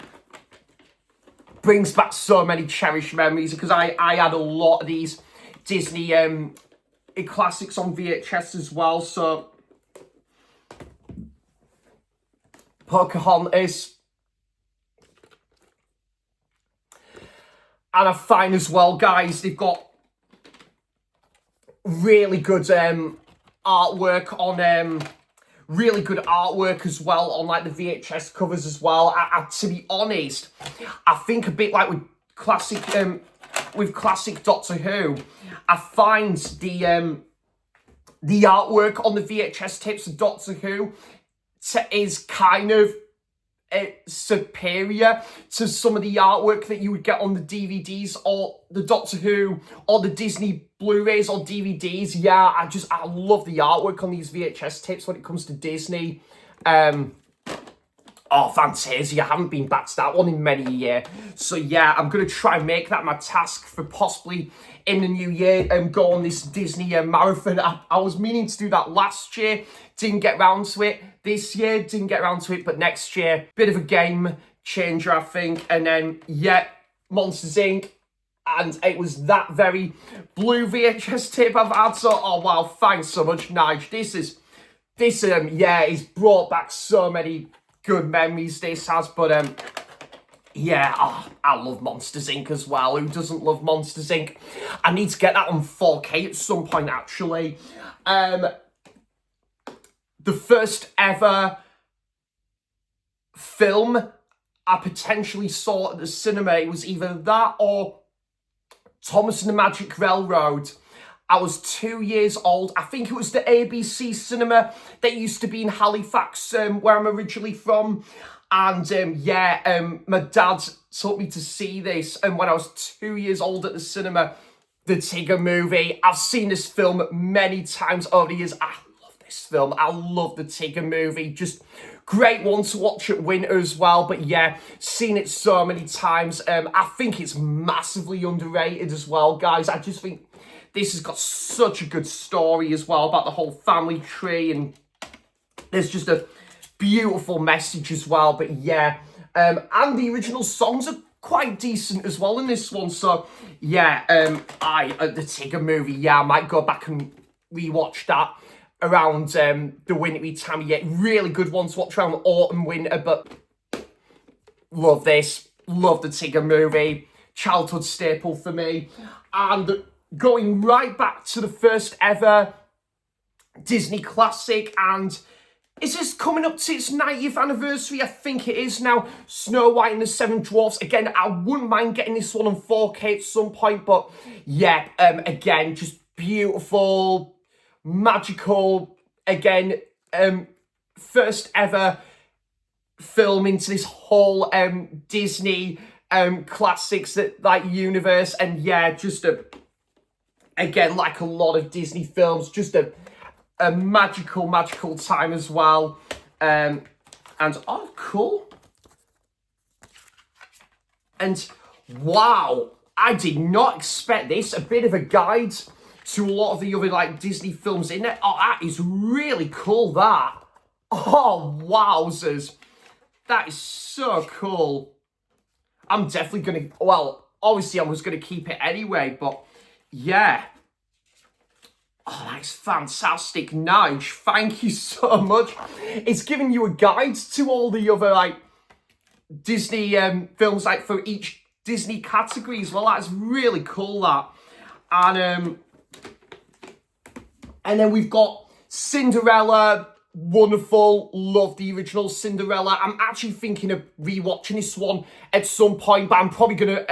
brings back so many cherished memories, because I had a lot of these Disney classics on VHS as well. So Pocahontas, and I find as well, guys, they've got really good artwork on really good artwork as well on like the VHS covers as well. To be honest, I think a bit like with classic Doctor Who, I find the artwork on the VHS tapes of Doctor Who is kind of superior to some of the artwork that you would get on the DVDs or the Doctor Who or the Disney Blu-rays or DVDs. Yeah, I love the artwork on these VHS tapes when it comes to Disney. Fantasia, I haven't been back to that one in many a year. So yeah, I'm going to try and make that my task for possibly in the new year and go on this Disney marathon. I was meaning to do that last year, didn't get round to it. This year, didn't get round to it, but next year, bit of a game changer, I think. And then, yeah, Monsters, Inc. And it was that very blue VHS tape I've had. So, oh wow, thanks so much, Nige. It's brought back so many good memories, this has. But, I love Monsters, Inc. as well. Who doesn't love Monsters, Inc.? I need to get that on 4K at some point, actually. The first ever film I potentially saw at the cinema, it was either that or Thomas and the Magic Railroad. I was 2 years old. I think it was the ABC cinema that used to be in Halifax, where I'm originally from. And my dad took me to see this. And when I was 2 years old at the cinema, the Tigger movie. I've seen this film many times over the years. I love this film. I love the Tigger movie. Just great one to watch at winter as well. But yeah, seen it so many times. I think it's massively underrated as well, guys. I just think this has got such a good story as well about the whole family tree. And there's just a beautiful message as well. But yeah, and the original songs are quite decent as well in this one. So yeah, the Tigger movie, yeah, I might go back and rewatch that around the wintry time. Yeah, really good one to watch around autumn, winter. But love this, love the Tigger movie, childhood staple for me. And going right back to the first ever Disney classic, and is this coming up to its 90th anniversary? I think it is now. Snow White and the Seven Dwarfs. Again, I wouldn't mind getting this one on 4K at some point. But yeah, again, just beautiful, magical. Again, first ever film into this whole Disney classics that like universe. And yeah, just again, like a lot of Disney films, just a magical time as well. And oh, cool. And wow, I did not expect this. A bit of a guide to a lot of the other like Disney films in it. Oh, that is really cool, that. Oh, wowzers. That is so cool. I'm definitely gonna, well, obviously I was gonna keep it anyway, but yeah. Oh, that's fantastic, Nige. Thank you so much. It's giving you a guide to all the other like Disney films, like for each Disney category as well. That's really cool, that. And then we've got Cinderella. Wonderful. Love the original Cinderella. I'm actually thinking of rewatching this one at some point, but I'm probably gonna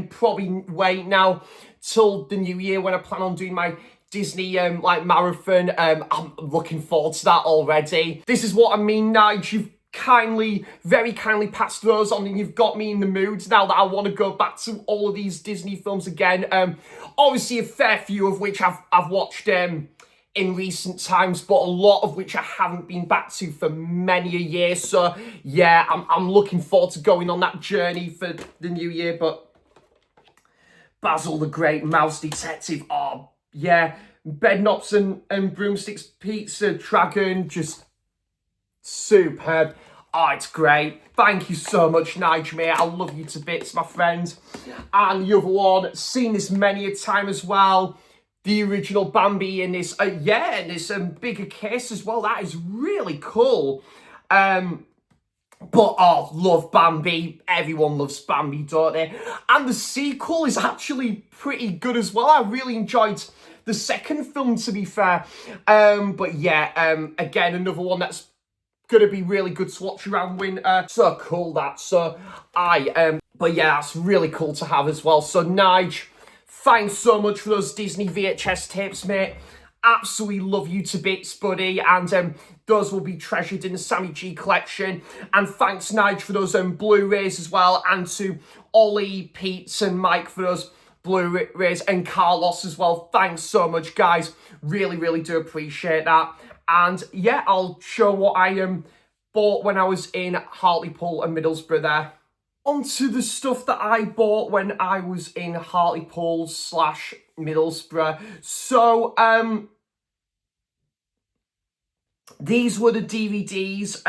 probably wait now till the new year when I plan on doing my Disney like marathon. I'm looking forward to that already. This is what I mean, Nige. You've very kindly passed those on, and you've got me in the mood now that I want to go back to all of these Disney films again. Obviously a fair few of which I've watched in recent times, but a lot of which I haven't been back to for many a year. So yeah, I'm looking forward to going on that journey for the new year. But Basil the Great Mouse Detective, oh yeah, Bedknobs and Broomsticks Pizza Dragon, just superb. Oh, it's great. Thank you so much, Nige, mate. I love you to bits, my friend. And the other one, seen this many a time as well. The original Bambi in this, in this bigger case as well. That is really cool. But, oh, love Bambi. Everyone loves Bambi, don't they? And the sequel is actually pretty good as well. I really enjoyed the second film, to be fair. But yeah, again, another one that's gonna be really good to watch around winter. So cool that. So but yeah, that's really cool to have as well. So Nige, thanks so much for those Disney VHS tapes, mate. Absolutely love you to bits, buddy. And those will be treasured in the Sammy G collection. And thanks, Nige, for those Blu-rays as well. And to Ollie, Pete, and Mike for those Blu-rays. And Carlos as well. Thanks so much, guys. Really, really do appreciate that. And yeah, I'll show what I bought when I was in Hartlepool and Middlesbrough there. Onto the stuff that I bought when I was in Hartlepool / Middlesbrough. So, these were the DVDs.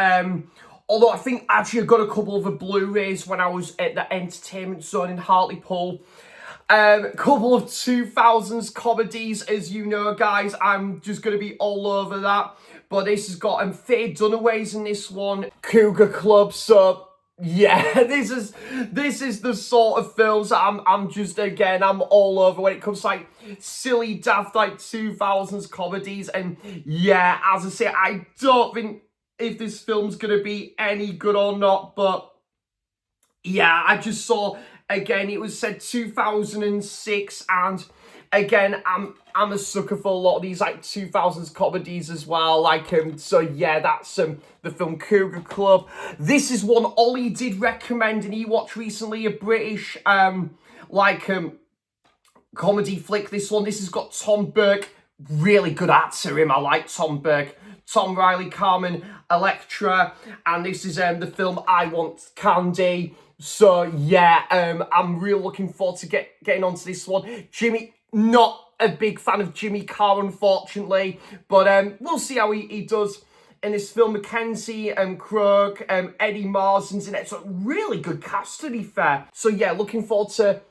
Although I think actually I got a couple of the Blu-rays when I was at the entertainment zone in Hartlepool. A couple of 2000s comedies, as you know, guys. I'm just going to be all over that. But this has got Faye Dunaway's in this one. Cougar Club, so... yeah, this is the sort of films that I'm just, again, I'm all over when it comes to like silly, daft, like 2000s comedies. And yeah, as I say, I don't think if this film's gonna be any good or not, but yeah, I just saw, again, it was said 2006, and again, I'm a sucker for a lot of these like 2000s comedies as well. Like so yeah, that's the film Cougar Club. This is one Ollie did recommend, and he watched recently, a British comedy flick. This has got Tom Burke, really good actor him. I like Tom Burke. Tom Riley, Carmen Electra, and this is the film I Want Candy. So yeah, I'm really looking forward to getting onto this one. Jimmy, not a big fan of Jimmy Carr, unfortunately, but we'll see how he does in this film. Mackenzie and Krug, Eddie Marsden's in it, so really good cast, to be fair. So yeah, looking forward to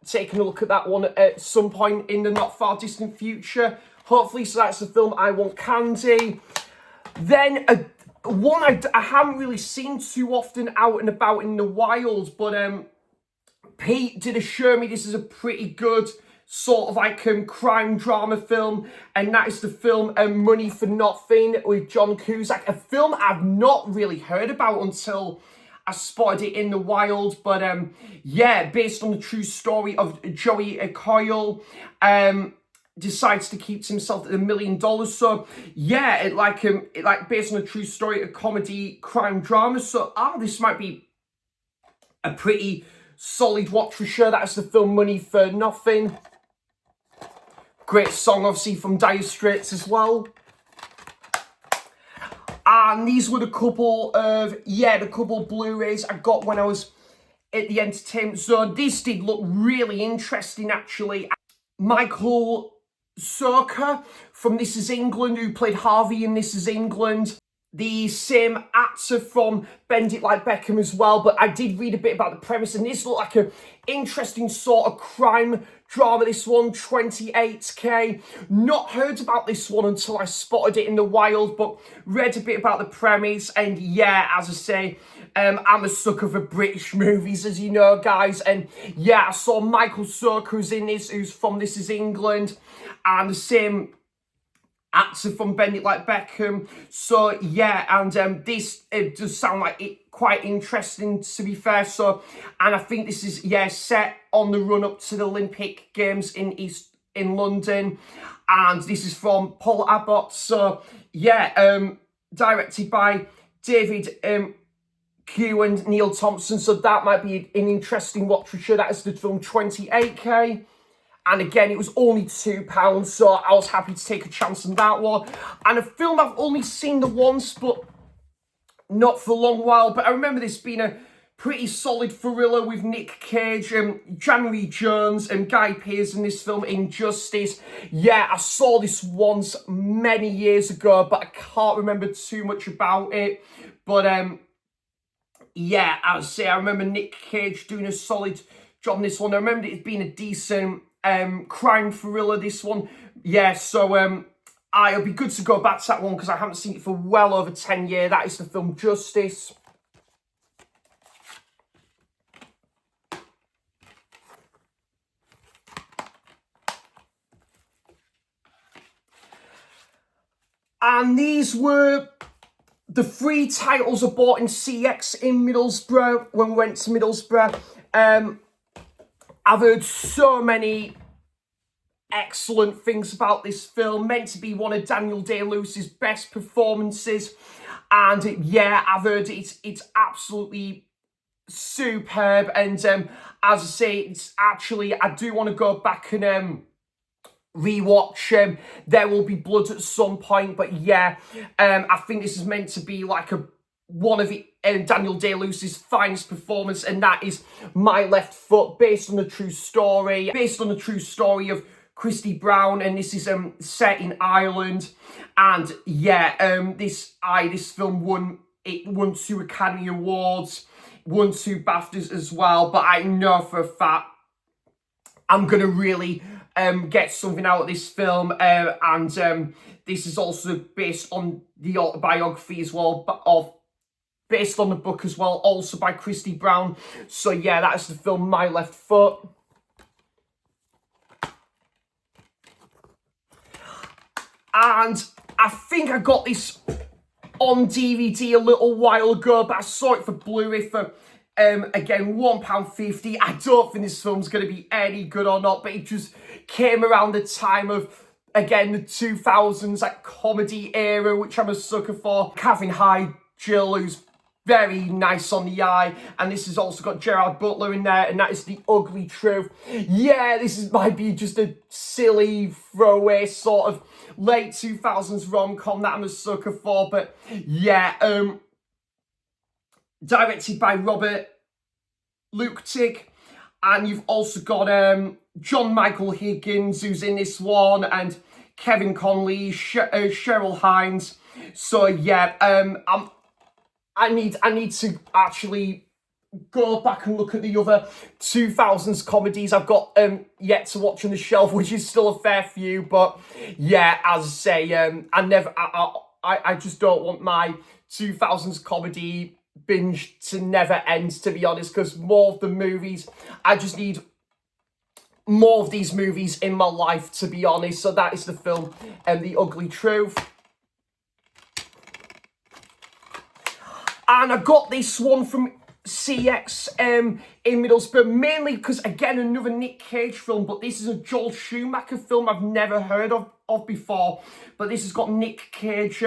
taking a look at that one at some point in the not far distant future, hopefully. So that's the film I Want Candy. Then one I haven't really seen too often out and about in the wild, but Pete did assure me this is a pretty good sort of like crime drama film, and that is the film Money for Nothing with John Cusack, a film I've not really heard about until I spotted it in the wild. But yeah, based on the true story of Joey Coyle, decides to keep himself at $1 million. So yeah, it like based on a true story, a comedy crime drama. So this might be a pretty solid watch for sure. That's the film Money for Nothing. Great song, obviously, from Dire Straits as well. And these were the couple Blu-rays I got when I was at the entertainment zone. This did look really interesting, actually. Michael Soka from This Is England, who played Harvey in This Is England. The same actor from Bend It Like Beckham as well, but I did read a bit about the premise, and this looked like an interesting sort of crime drama. This one, 28K. Not heard about this one until I spotted it in the wild, but read a bit about the premise, and yeah, as I say, I'm a sucker for British movies, as you know, guys, and yeah, I saw Michael Soka who's in this, who's from This Is England, and the same actor from Bend It Like Beckham. So yeah, and this, it does sound like it quite interesting, to be fair. So, and I think this is, yeah, set on the run up to the Olympic Games in London, and this is from Paul Abbott. So yeah, directed by David Q and Neil Thompson. So that might be an interesting watch for sure. That is the film 28K. And again, it was only £2, so I was happy to take a chance on that one. And a film I've only seen the once, but not for a long while. But I remember this being a pretty solid thriller with Nick Cage, January Jones, and Guy Pearce in this film, Injustice. Yeah, I saw this once many years ago, but I can't remember too much about it. But yeah, I would say I remember Nick Cage doing a solid job in this one. I remember it being a decent crime thriller, this one. Yeah, so it'll be good to go back to that one because I haven't seen it for well over 10 years. That is the film Justice. And these were the 3 titles I bought in CX in Middlesbrough when we went to Middlesbrough. I've heard so many excellent things about this film. Meant to be one of Daniel Day-Lewis's best performances. And yeah, I've heard it's absolutely superb. And as I say, it's actually, I do want to go back and rewatch There Will Be Blood at some point. But yeah, I think this is meant to be like one of Daniel Day-Lewis's finest performance, and that is My Left Foot, based on a true story. Based on a true story of Christy Brown, and this is set in Ireland. And yeah, this film won 2 Academy Awards, won 2 BAFTAs as well. But I know for a fact I'm gonna really get something out of this film, and this is also based on the autobiography as well, based on the book as well, also by Christy Brown. So yeah, that is the film My Left Foot. And I think I got this on DVD a little while ago, but I saw it for Blu-ray for, again, £1.50. I don't think this film's going to be any good or not, but it just came around the time of, again, the 2000s, like, comedy era, which I'm a sucker for. Catherine Hyde, Jill, who's very nice on the eye, and this has also got Gerard Butler in there, and that is The Ugly Truth. Yeah, might be just a silly throwaway sort of late 2000s rom-com that I'm a sucker for, but yeah, directed by Robert Luketig, and you've also got John Michael Higgins, who's in this one, and Kevin Conley, Cheryl Hines. So yeah, I need to actually go back and look at the other 2000s comedies I've got yet to watch on the shelf, which is still a fair few. But yeah, as I say, I just don't want my 2000s comedy binge to never end, to be honest, because more of the movies, I just need more of these movies in my life, to be honest. So that is the film, The Ugly Truth. And I got this one from CX in Middlesbrough, mainly because, again, another Nick Cage film, but this is a Joel Schumacher film I've never heard of before. But this has got Nick Cage,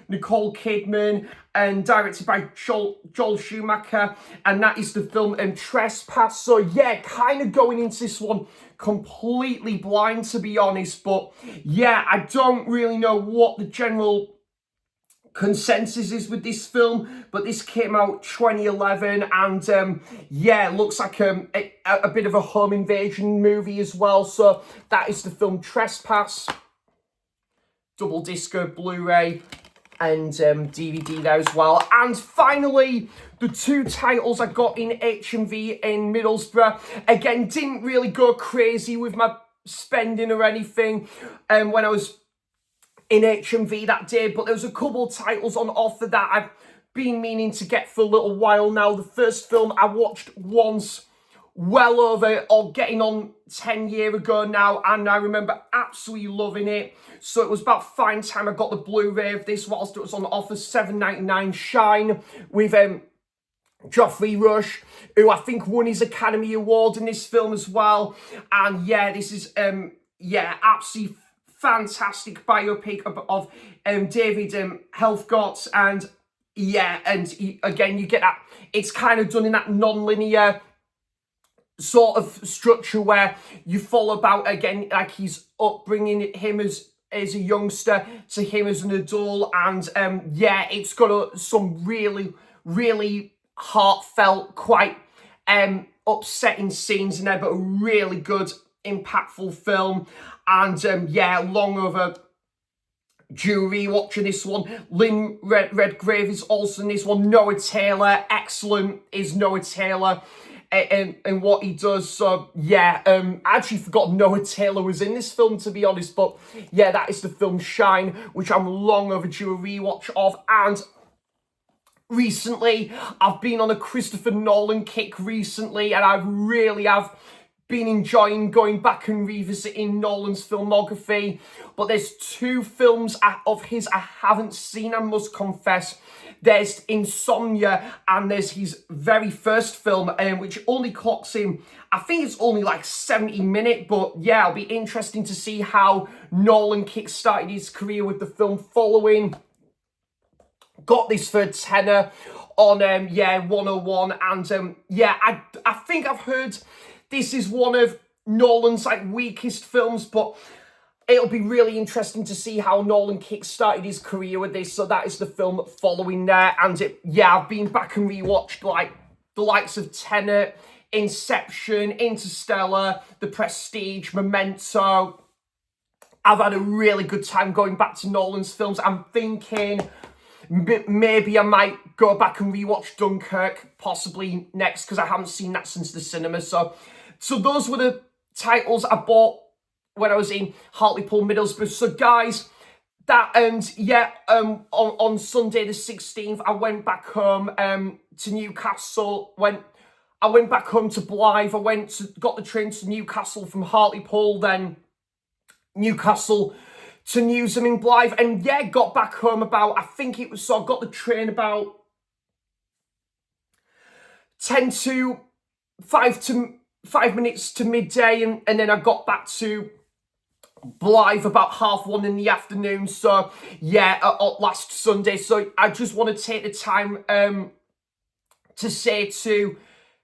Nicole Kidman, and directed by Joel Schumacher, and that is the film Trespass. So yeah, kind of going into this one completely blind, to be honest. But yeah, I don't really know what the general consensus is with this film, but this came out 2011, and yeah, looks like a bit of a home invasion movie as well. So that is the film Trespass, double disco, Blu-ray, and DVD there as well. And finally, the 2 titles I got in HMV in Middlesbrough. Again, didn't really go crazy with my spending or anything when I was in HMV that day, but there was a couple of titles on offer that I've been meaning to get for a little while now. The first film I watched once, well over, or getting on 10 years ago now, and I remember absolutely loving it. So it was about fine time I got the Blu-ray of this whilst it was on offer, $7.99, Shine, with Geoffrey Rush, who I think won his Academy Award in this film as well. And yeah, this is, yeah, absolutely fantastic biopic of David Helfgott, and yeah, and again, you get that, it's kind of done in that non-linear sort of structure where you follow about, again, like his upbringing, him as a youngster to him as an adult, and yeah, it's got some really, really heartfelt, quite upsetting scenes in there, but a really good, impactful film. And yeah, long over due rewatching this one. Lynn Redgrave is also in this one. Noah Taylor, excellent is Noah Taylor and what he does. So yeah, I actually forgot Noah Taylor was in this film, to be honest. But yeah, that is the film Shine, which I'm long overdue a rewatch of. And recently, I've been on a Christopher Nolan kick recently, and I really have been enjoying going back and revisiting Nolan's filmography, but there's 2 films of his I haven't seen, I must confess. There's Insomnia, and there's his very first film, which only clocks in, I think it's only like 70 minutes, but yeah, it'll be interesting to see how Nolan kickstarted his career with the film following. Got this for a tenner on 101, and yeah, I think I've heard this is one of Nolan's like weakest films, but it'll be really interesting to see how Nolan kickstarted his career with this. So that is the film following there, and I've been back and rewatched like the likes of Tenet, Inception, Interstellar, The Prestige, Memento. I've had a really good time going back to Nolan's films. I'm thinking maybe I might go back and rewatch Dunkirk, possibly next, because I haven't seen that since the cinema. So those were the titles I bought when I was in Hartlepool, Middlesbrough. So guys, that on Sunday the 16th, I went back home to Newcastle. I went back home to Blythe. Got the train to Newcastle from Hartlepool, then Newcastle to Newsham in Blythe, and yeah, got back home about, I got the train about 5 minutes to midday, and then I got back to Blythe about 1:30 in the afternoon. So yeah, last Sunday. So I just want to take the time to say to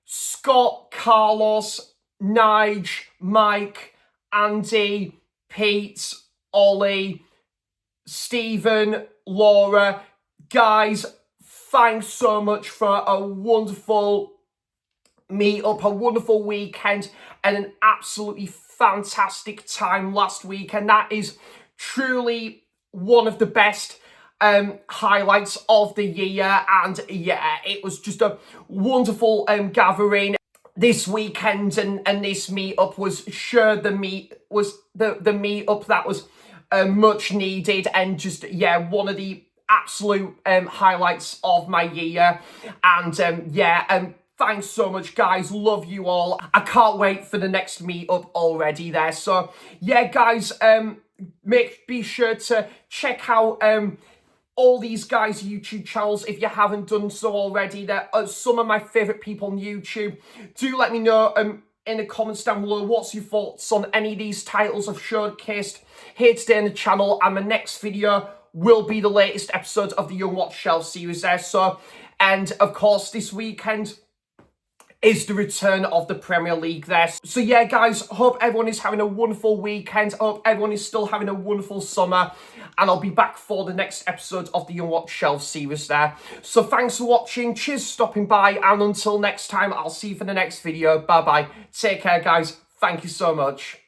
Scott, Carlos, Nige, Mike, Andy, Pete, Ollie, Stephen, Laura, guys, thanks so much for a wonderful meet-up, a wonderful weekend, and an absolutely fantastic time last week. And that is truly one of the best highlights of the year. And yeah, it was just a wonderful gathering this weekend, and this meet-up was sure the meet-up that was much needed, and just one of the absolute highlights of my year. And thanks so much, guys. Love you all. I can't wait for the next meet-up already there. So yeah, guys, be sure to check out all these guys' YouTube channels if you haven't done so already. They're some of my favourite people on YouTube. Do let me know in the comments down below what's your thoughts on any of these titles I've showcased here today on the channel. And my next video will be the latest episode of the Young Watch Shelf series there. So, and of course, this weekend is the return of the Premier League there. So yeah, guys, hope everyone is having a wonderful weekend. Hope everyone is still having a wonderful summer. And I'll be back for the next episode of the Young Watch Shelf series there. So thanks for watching. Cheers for stopping by. And until next time, I'll see you for the next video. Bye-bye. Take care, guys. Thank you so much.